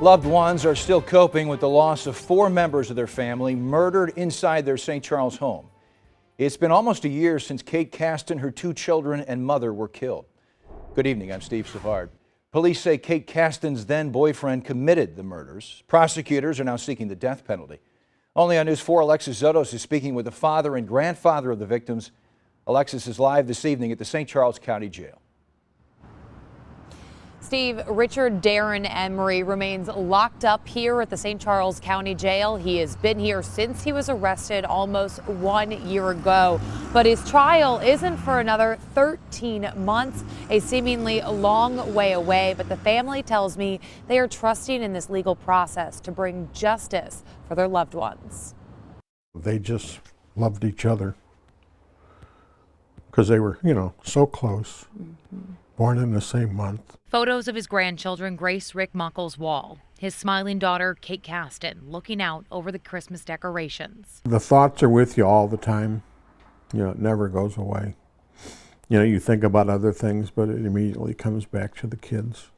Loved ones are still coping with the loss of 4 members of their family murdered inside their St. Charles home. It's been almost a year since Kate Caston, her 2 children, and mother were killed. Good evening, I'm Steve Savard. Police say Kate Caston's then boyfriend committed the murders. Prosecutors are now seeking the death penalty. Only on News 4, Alexis Zotos is speaking with the father and grandfather of the victims. Alexis is live this evening at the St. Charles County Jail. Steve, Richard Darren Emery remains locked up here at the St. Charles County Jail. He has been here since he was arrested almost 1 year ago. But his trial isn't for another 13 months, a seemingly long way away. But the family tells me they are trusting in this legal process to bring justice for their loved ones. They just loved each other because they were, so close. Born in the same month. Photos of his grandchildren grace Rick Moeckel's wall. His smiling daughter, Kate Caston, looking out over the Christmas decorations. The thoughts are with you all the time. It never goes away. You think about other things, but it immediately comes back to the kids.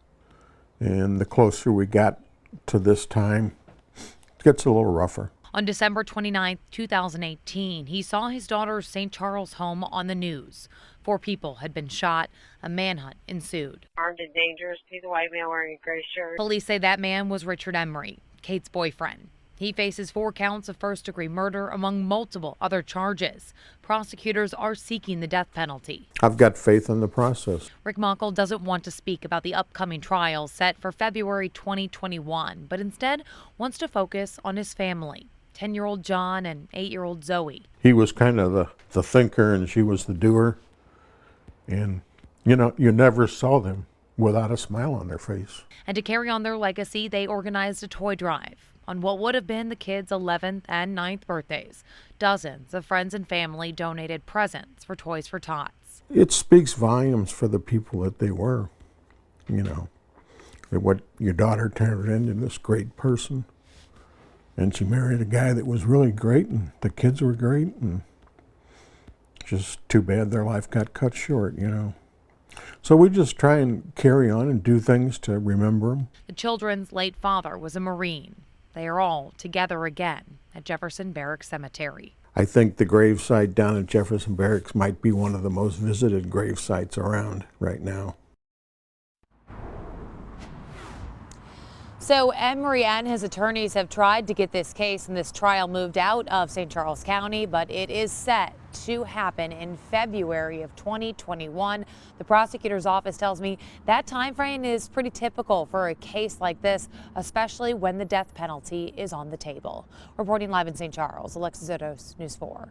And the closer we got to this time, it gets a little rougher. On December 29, 2018, he saw his daughter's St. Charles home on the news. 4 people had been shot. A manhunt ensued. Armed and dangerous. He's a white man wearing a gray shirt. Police say that man was Richard Emery, Kate's boyfriend. He faces 4 counts of first-degree murder among multiple other charges. Prosecutors are seeking the death penalty. I've got faith in the process. Rick Moeckel doesn't want to speak about the upcoming trial set for February 2021, but instead wants to focus on his family. 10-year-old John and 8-year-old Zoe. He was kind of the thinker and she was the doer. And, you never saw them without a smile on their face. And to carry on their legacy, they organized a toy drive on what would have been the kids' 11th and 9th birthdays. Dozens of friends and family donated presents for Toys for Tots. It speaks volumes for the people that they were, what your daughter turned into this great person. And she married a guy that was really great, and the kids were great, and just too bad their life got cut short, So we just try and carry on and do things to remember them. The children's late father was a Marine. They are all together again at Jefferson Barracks Cemetery. I think the gravesite down at Jefferson Barracks might be one of the most visited grave sites around right now. So Emery and his attorneys have tried to get this case and this trial moved out of St. Charles County, but it is set to happen in February of 2021. The prosecutor's office tells me that time frame is pretty typical for a case like this, especially when the death penalty is on the table. Reporting live in St. Charles, Alexis Zotos, News 4.